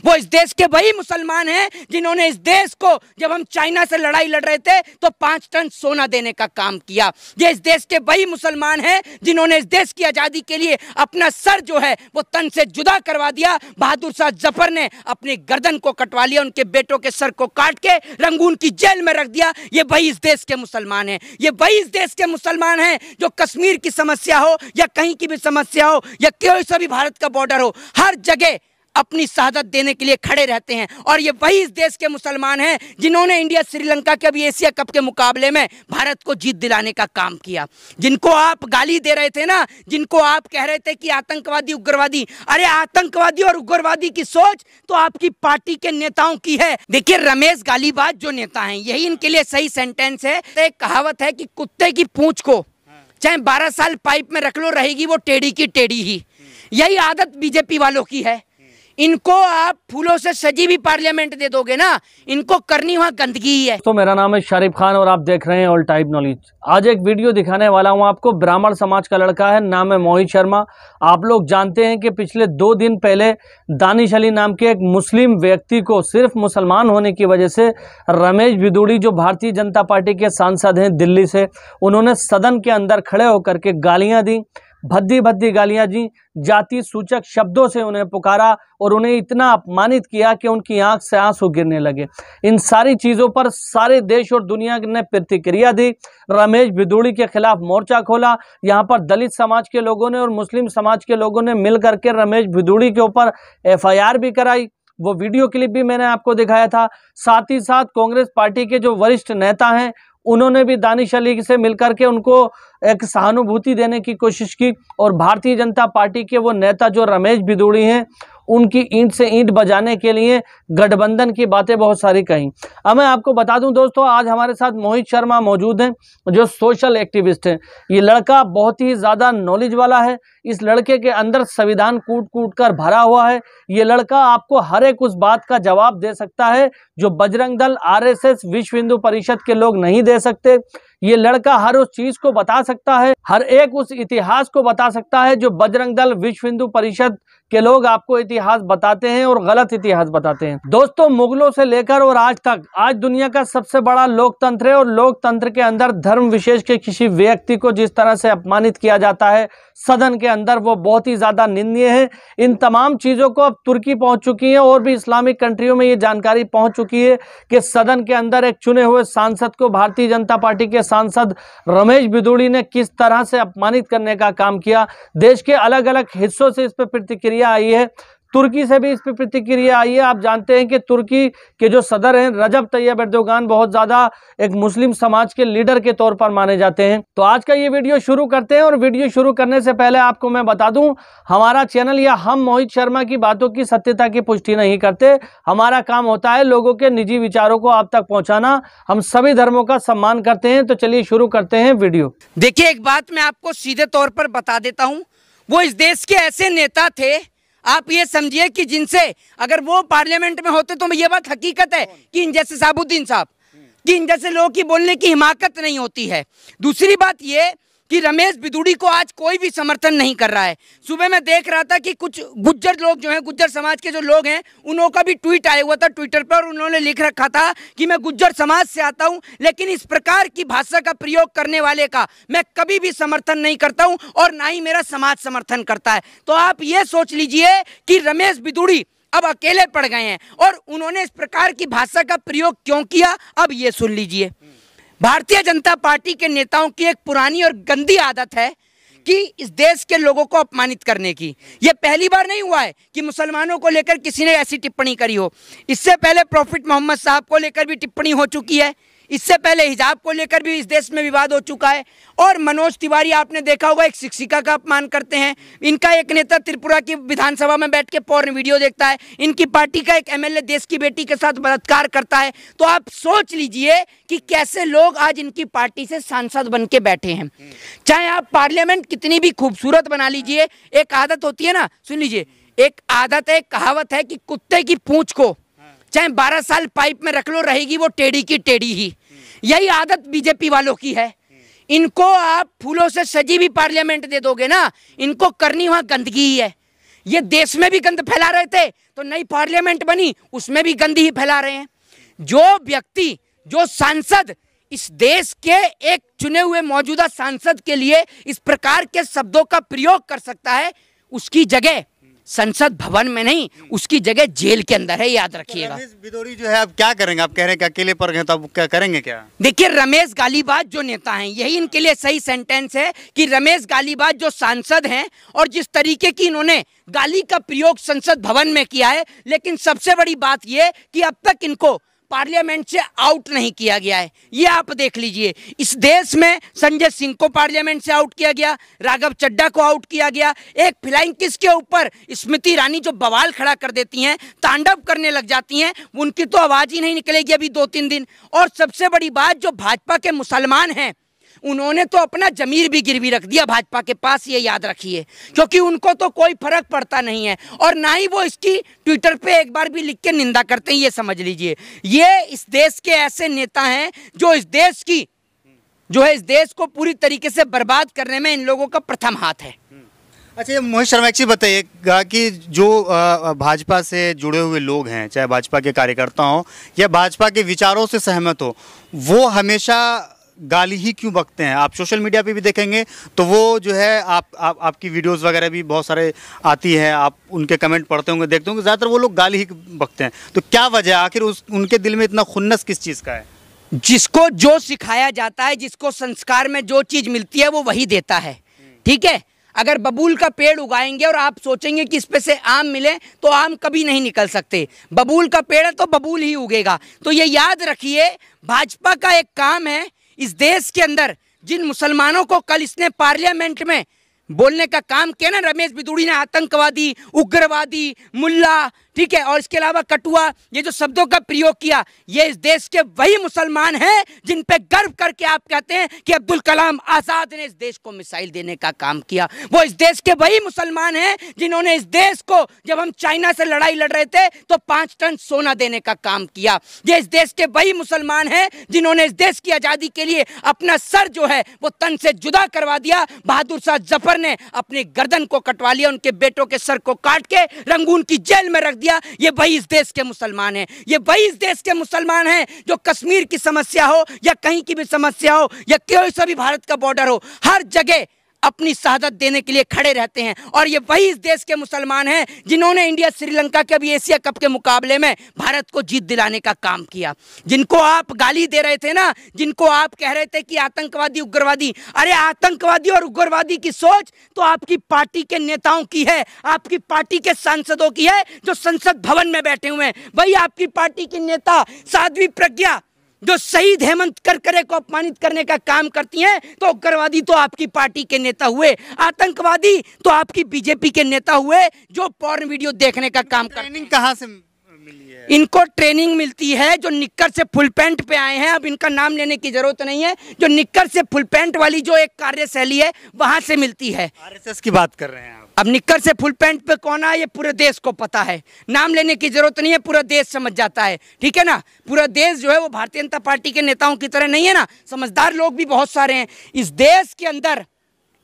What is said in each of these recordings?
वो इस देश के वही मुसलमान हैं जिन्होंने इस देश को, जब हम चाइना से लड़ाई लड़ रहे थे तो 5 टन सोना देने का काम किया। ये इस देश के वही मुसलमान हैं जिन्होंने इस देश की आजादी के लिए अपना सर जो है वो तन से जुदा करवा दिया। बहादुर शाह जफर ने अपनी गर्दन को कटवा लिया, उनके बेटों के सर को काट के रंगून की जेल में रख दिया। ये वही इस देश के मुसलमान हैं। ये वही इस देश के मुसलमान हैं जो कश्मीर की समस्या हो या कहीं की भी समस्या हो या कोई सा भी भारत का बॉर्डर हो, हर जगह अपनी शहादत देने के लिए खड़े रहते हैं। और ये वही इस देश के मुसलमान हैं जिन्होंने इंडिया श्रीलंका के अभी एशिया कप के मुकाबले में भारत को जीत दिलाने का काम किया। जिनको आप गाली दे रहे थे ना, जिनको आप कह रहे थे कि आतंकवादी उग्रवादी, अरे आतंकवादी और उग्रवादी की सोच तो आपकी पार्टी के नेताओं की है। देखिए रमेश गालीबाज जो नेता हैं, यही इनके लिए सही सेंटेंस है। एक कहावत है कि कुत्ते की पूंछ को चाहे 12 साल पाइप में रख लो, रहेगी वो टेढ़ी की टेढ़ी ही। यही आदत बीजेपी वालों की है। इनको आप फूलों से सजी भी पार्लियामेंट दे दोगे ना, इनको करनी वहां गंदगी ही है। तो मेरा नाम है शारिफ खान और आप देख रहे हैं ऑल टाइप नॉलेज। आज एक वीडियो दिखाने वाला हूं आपको। ब्राह्मण समाज का लड़का है, नाम है मोहित शर्मा। आप लोग जानते हैं कि पिछले 2 दिन पहले दानिश अली नाम के एक मुस्लिम व्यक्ति को सिर्फ मुसलमान होने की वजह से रमेश भिदुड़ी, जो भारतीय जनता पार्टी के सांसद हैं दिल्ली से, उन्होंने सदन के अंदर खड़े होकर के गालियां दी, भद्दी भद्दी गालियां दी, जाति सूचक शब्दों से उन्हें पुकारा और उन्हें इतना अपमानित किया कि उनकी आंख से आंसू गिरने लगे। इन सारी चीज़ों पर सारे देश और दुनिया ने प्रतिक्रिया दी। रमेश भिदुड़ी के खिलाफ मोर्चा खोला। यहाँ पर दलित समाज के लोगों ने और मुस्लिम समाज के लोगों ने मिल करके रमेश भिदुड़ी के ऊपर FIR भी कराई। वो वीडियो क्लिप भी मैंने आपको दिखाया था। साथ ही साथ कांग्रेस पार्टी के जो वरिष्ठ नेता हैं उन्होंने भी दानिश अली से मिलकर के उनको एक सहानुभूति देने की कोशिश की और भारतीय जनता पार्टी के वो नेता जो रमेश भिदुड़ी हैं उनकी ईंट से ईंट बजाने के लिए गठबंधन की बातें बहुत सारी कहीं। अब मैं आपको बता दूं दोस्तों, आज हमारे साथ मोहित शर्मा मौजूद हैं जो सोशल एक्टिविस्ट हैं। ये लड़का बहुत ही ज़्यादा नॉलेज वाला है। इस लड़के के अंदर संविधान कूट कूट कर भरा हुआ है। ये लड़का आपको हर एक उस बात का जवाब दे सकता है जो बजरंग दल, RSS, विश्व हिंदू परिषद के लोग नहीं दे सकते। ये लड़का हर उस चीज को बता सकता है, हर एक उस इतिहास को बता सकता है जो बजरंग दल, विश्व हिंदू परिषद के लोग आपको इतिहास बताते हैं और गलत इतिहास बताते हैं। दोस्तों, मुगलों से लेकर और आज तक, आज दुनिया का सबसे बड़ा लोकतंत्र है और लोकतंत्र के अंदर धर्म विशेष के किसी व्यक्ति को जिस तरह से अपमानित किया जाता है सदन के अंदर, वो बहुत ही ज्यादा निंदनीय है। इन तमाम चीजों को अब तुर्की पहुंच चुकी है और भी इस्लामिक कंट्रियों में ये जानकारी पहुंच चुकी है कि सदन के अंदर एक चुने हुए सांसद को भारतीय जनता पार्टी के सांसद रमेश भिदुड़ी ने किस तरह से अपमानित करने का काम किया। देश के अलग अलग हिस्सों से इस पर प्रतिक्रिया आई है। तुर्की से भी इस पर प्रतिक्रिया आई है। आप जानते हैं कि तुर्की के जो सदर हैं रजब तैयब एर्दोगान बहुत ज़्यादा एक मुस्लिम समाज के लीडर के तौर पर माने जाते हैं। तो आज का ये वीडियो शुरू करते हैं और वीडियो शुरू करने से पहले आपको मैं बता दूं, हमारा चैनल या हम मोहित शर्मा की बातों की सत्यता की पुष्टि नहीं करते। हमारा काम होता है लोगों के निजी विचारों को आप तक पहुँचाना। हम सभी धर्मों का सम्मान करते हैं। तो चलिए शुरू करते हैं वीडियो। देखिए, एक बात मैं आपको सीधे तौर पर बता देता हूँ, वो इस देश के ऐसे नेता थे, आप ये समझिए कि जिनसे अगर वो पार्लियामेंट में होते तो ये बात हकीकत है कि इन जैसे साबुद्दीन साहब, कि इन जैसे लोगों की बोलने की हिमाकत नहीं होती है। दूसरी बात ये कि रमेश भिदुड़ी को आज कोई भी समर्थन नहीं कर रहा है। सुबह मैं देख रहा था कि कुछ गुज्जर लोग जो हैं, गुज्जर समाज के जो लोग हैं, उन्हों का भी ट्वीट आया हुआ था ट्विटर पर और उन्होंने लिख रखा था कि मैं गुज्जर समाज से आता हूं, लेकिन इस प्रकार की भाषा का प्रयोग करने वाले का मैं कभी भी समर्थन नहीं करता हूं और ना ही मेरा समाज समर्थन करता है। तो आप ये सोच लीजिए कि रमेश भिदुड़ी अब अकेले पड़ गए हैं और उन्होंने इस प्रकार की भाषा का प्रयोग क्यों किया, अब ये सुन लीजिए। भारतीय जनता पार्टी के नेताओं की एक पुरानी और गंदी आदत है कि इस देश के लोगों को अपमानित करने की। यह पहली बार नहीं हुआ है कि मुसलमानों को लेकर किसी ने ऐसी टिप्पणी करी हो। इससे पहले प्रॉफिट मोहम्मद साहब को लेकर भी टिप्पणी हो चुकी है। इससे पहले हिजाब को लेकर भी इस देश में विवाद हो चुका है। और मनोज तिवारी, आपने देखा होगा, एक शिक्षिका का अपमान करते हैं। इनका एक नेता त्रिपुरा की विधानसभा में बैठ के पोर्न वीडियो देखता है। इनकी पार्टी का एक MLA देश की बेटी के साथ बलात्कार करता है। तो आप सोच लीजिए कि कैसे लोग आज इनकी पार्टी से सांसद बन के बैठे हैं। चाहे आप पार्लियामेंट कितनी भी खूबसूरत बना लीजिए, एक आदत होती है ना, सुन लीजिए, एक आदत है, एक कहावत है कि कुत्ते की पूंछ को चाहे 12 साल पाइप में रख लो, रहेगी वो टेढ़ी की टेढ़ी ही। यही आदत बीजेपी वालों की है। इनको आप फूलों से सजी भी पार्लियामेंट दे दोगे ना, इनको करनी वहां गंदगी ही है। ये देश में भी गंद फैला रहे थे, तो नई पार्लियामेंट बनी उसमें भी गंद ही फैला रहे हैं। जो व्यक्ति, जो सांसद इस देश के एक चुने हुए मौजूदा सांसद के लिए इस प्रकार के शब्दों का प्रयोग कर सकता है, उसकी जगह संसद भवन में नहीं, उसकी जगह जेल के अंदर है, याद रखिएगा। रमेश बिदोरी जो है, आप क्या करेंगे? आप कह रहे हैं कि अकेले पर गए, तो आप क्या करेंगे? क्या देखिए, रमेश गालीबाज जो नेता हैं, यही इनके लिए सही सेंटेंस है कि रमेश गालीबाज जो सांसद हैं और जिस तरीके की इन्होंने गाली का प्रयोग संसद भवन में किया है, लेकिन सबसे बड़ी बात यह कि अब तक इनको पार्लियामेंट से आउट नहीं किया गया है। ये आप देख लीजिए, इस देश में संजय सिंह को पार्लियामेंट से आउट किया गया, राघव चड्ढा को आउट किया गया, एक फ्लाइंग किस के ऊपर स्मृति ईरानी जो बवाल खड़ा कर देती हैं, तांडव करने लग जाती हैं, उनकी तो आवाज ही नहीं निकलेगी अभी 2-3 दिन। और सबसे बड़ी बात, जो भाजपा के मुसलमान हैं, उन्होंने तो अपना जमीर भी गिरवी रख दिया भाजपा के पास, ये याद रखिए, क्योंकि उनको तो कोई फर्क पड़ता नहीं है और ना ही वो इसकी ट्विटर पे एक बार भी लिख के निंदा करते हैं। ये समझ लीजिए, ये इस देश के ऐसे नेता हैं जो इस देश की जो है इस देश को पूरी तरीके से बर्बाद करने में इन लोगों का प्रथम हाथ है। अच्छा, ये मोहित शर्मा एक चीज़ बताइएगा कि जो भाजपा से जुड़े हुए लोग हैं, चाहे भाजपा के कार्यकर्ता हों या भाजपा के विचारों से सहमत हो, वो हमेशा गाली ही क्यों बकते हैं? आप सोशल मीडिया पे भी देखेंगे तो वो जो है आपकी वीडियोस वगैरह भी बहुत सारे आती है, आप उनके कमेंट पढ़ते होंगे, देखते होंगे, ज़्यादातर वो लोग गाली ही बकते हैं। तो क्या वजह, आखिर उनके दिल में इतना खुन्नस किस चीज़ का है? जिसको जो सिखाया जाता है, जिसको संस्कार में जो चीज़ मिलती है वो वही देता है। ठीक है, अगर बबूल का पेड़ उगाएंगे और आप सोचेंगे कि इस पे से आम मिले, तो आम कभी नहीं निकल सकते। बबूल का पेड़ है तो बबूल ही उगेगा। तो ये याद रखिए, भाजपा का एक काम है इस देश के अंदर जिन मुसलमानों को कल इसने पार्लियामेंट में बोलने का काम किया ना, रमेश बिदूड़ी ने आतंकवादी, उग्रवादी, मुल्ला, ठीक है, और इसके अलावा कटुआ, ये जो शब्दों का प्रयोग किया, ये इस देश के वही मुसलमान हैं जिन पे गर्व करके आप कहते हैं कि अब्दुल कलाम आजाद ने इस देश को मिसाइल देने का काम किया। वो इस देश के वही मुसलमान हैं जिन्होंने इस देश को, जब हम चाइना से लड़ाई लड़ रहे थे, तो 5 टन सोना देने का काम किया। ये इस देश के वही मुसलमान हैं जिन्होंने इस देश की आज़ादी के लिए अपना सर जो है वो तन से जुदा करवा दिया। बहादुर शाह जफर ने अपनी गर्दन को कटवा लिया, उनके बेटों के सर को काट के रंगून की जेल में रख दिया। ये वही इस देश के मुसलमान हैं। ये वही इस देश के मुसलमान हैं जो कश्मीर की समस्या हो या कहीं की भी समस्या हो या कोई सा भी भारत का बॉर्डर हो, हर जगह अपनी शहादत देने के लिए खड़े रहते हैं। और ये वही इस देश के मुसलमान हैं जिन्होंने इंडिया श्रीलंका के अभी एशिया कप के मुकाबले में भारत को जीत दिलाने का काम किया। जिनको आप गाली दे रहे थे ना, जिनको आप कह रहे थे कि आतंकवादी, उग्रवादी, अरे आतंकवादी और उग्रवादी की सोच तो आपकी पार्टी के नेताओं की है, आपकी पार्टी के सांसदों की है जो संसद भवन में बैठे हुए हैं। वही आपकी पार्टी की नेता साध्वी प्रज्ञा जो शहीद हेमंत करकरे को अपमानित करने का काम करती हैं, तो उग्रवादी तो आपकी पार्टी के नेता हुए, आतंकवादी तो आपकी बीजेपी के नेता हुए जो पॉर्न वीडियो देखने का काम करते हैं। ट्रेनिंग कहाँ से मिली है? इनको ट्रेनिंग मिलती है जो निक्कर से फुल पैंट पे आए हैं, अब इनका नाम लेने की जरूरत नहीं है, जो निक्कर से फुल पैंट वाली जो एक कार्यशैली है वहां से मिलती है। आरएसएस की बात कर रहे हैं आप? अब निक्कर से फुल पैंट पे कौन है ये पूरे देश को पता है, नाम लेने की जरूरत नहीं है, पूरा देश समझ जाता है। ठीक है ना, पूरा देश जो है वो भारतीय जनता पार्टी के नेताओं की तरह नहीं है ना, समझदार लोग भी बहुत सारे हैं इस देश के अंदर।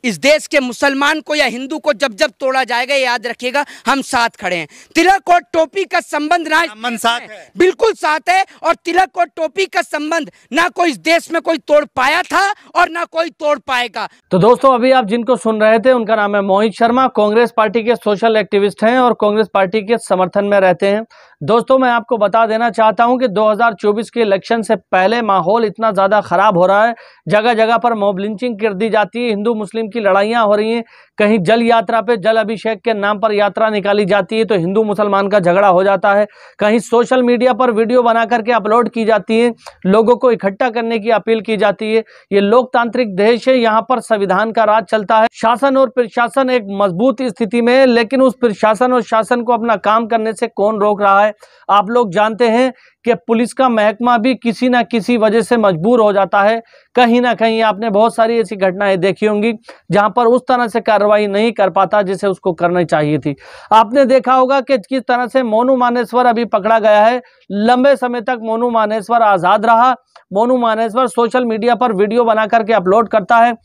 इस देश के मुसलमान को या हिंदू को जब जब तोड़ा जाएगा, याद रखिएगा हम साथ खड़े हैं। तिलक और टोपी का संबंध ना साथ है, बिल्कुल साथ है, और तिलक और टोपी का संबंध ना कोई इस देश में कोई तोड़ पाया था और ना कोई तोड़ पाएगा। तो दोस्तों, अभी आप जिनको सुन रहे थे उनका नाम है मोहित शर्मा, कांग्रेस पार्टी के सोशल एक्टिविस्ट हैं और कांग्रेस पार्टी के समर्थन में रहते हैं। दोस्तों, मैं आपको बता देना चाहता हूं कि 2024 के इलेक्शन से पहले माहौल इतना ज़्यादा खराब हो रहा है, जगह जगह पर मॉब लिंचिंग कर दी जाती है, हिंदू मुस्लिम की लड़ाइयाँ हो रही हैं, कहीं जल यात्रा पे जल अभिषेक के नाम पर यात्रा निकाली जाती है तो हिंदू मुसलमान का झगड़ा हो जाता है, कहीं सोशल मीडिया पर वीडियो बना करके अपलोड की जाती है, लोगों को इकट्ठा करने की अपील की जाती है। ये लोकतांत्रिक देश है, यहाँ पर संविधान का राज चलता है, शासन और प्रशासन एक मजबूत स्थिति में है, लेकिन उस प्रशासन और शासन को अपना काम करने से कौन रोक रहा है? आप लोग जानते हैं कि पुलिस का महकमा भी किसी ना किसी वजह से मजबूर हो जाता है। कहीं ना कहीं आपने बहुत सारी ऐसी घटनाएं देखी होंगी जहां पर उस तरह से कार्रवाई नहीं कर पाता जिसे उसको करनी चाहिए थी। आपने देखा होगा कि किस तरह से मोनू मानेश्वर अभी पकड़ा गया है। लंबे समय तक मोनू मानेश्वर आज़ाद रहा। मोनू मानेश्वर सोशल मीडिया पर वीडियो बना करके अपलोड करता है,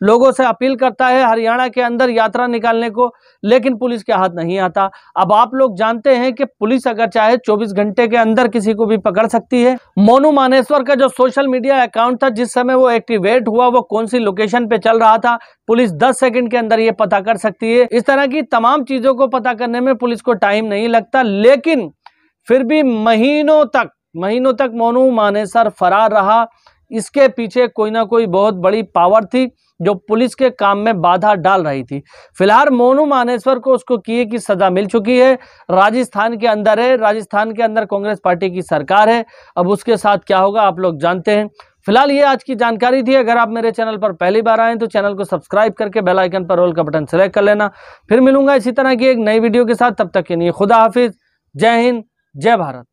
लोगों से अपील करता है हरियाणा के अंदर यात्रा निकालने को, लेकिन पुलिस के हाथ नहीं आता। अब आप लोग जानते हैं कि पुलिस अगर चाहे 24 घंटे के अंदर किसी को भी पकड़ सकती है। मोनू मानेसर का जो सोशल मीडिया अकाउंट था, जिस समय वो एक्टिवेट हुआ, वो कौन सी लोकेशन पे चल रहा था, पुलिस 10 सेकंड के अंदर ये पता कर सकती है। इस तरह की तमाम चीजों को पता करने में पुलिस को टाइम नहीं लगता, लेकिन फिर भी महीनों तक मोनू मानेसर फरार रहा। इसके पीछे कोई ना कोई बहुत बड़ी पावर थी जो पुलिस के काम में बाधा डाल रही थी। फिलहाल मोनू मानेसर को उसको किए की सजा मिल चुकी है, राजस्थान के अंदर है, राजस्थान के अंदर कांग्रेस पार्टी की सरकार है। अब उसके साथ क्या होगा आप लोग जानते हैं। फिलहाल ये आज की जानकारी थी। अगर आप मेरे चैनल पर पहली बार आए तो चैनल को सब्सक्राइब करके बेल आइकन पर ऑल का बटन सेलेक्ट कर लेना। फिर मिलूंगा इसी तरह की एक नई वीडियो के साथ, तब तक के लिए खुदा हाफिज, जय हिंद, जय भारत।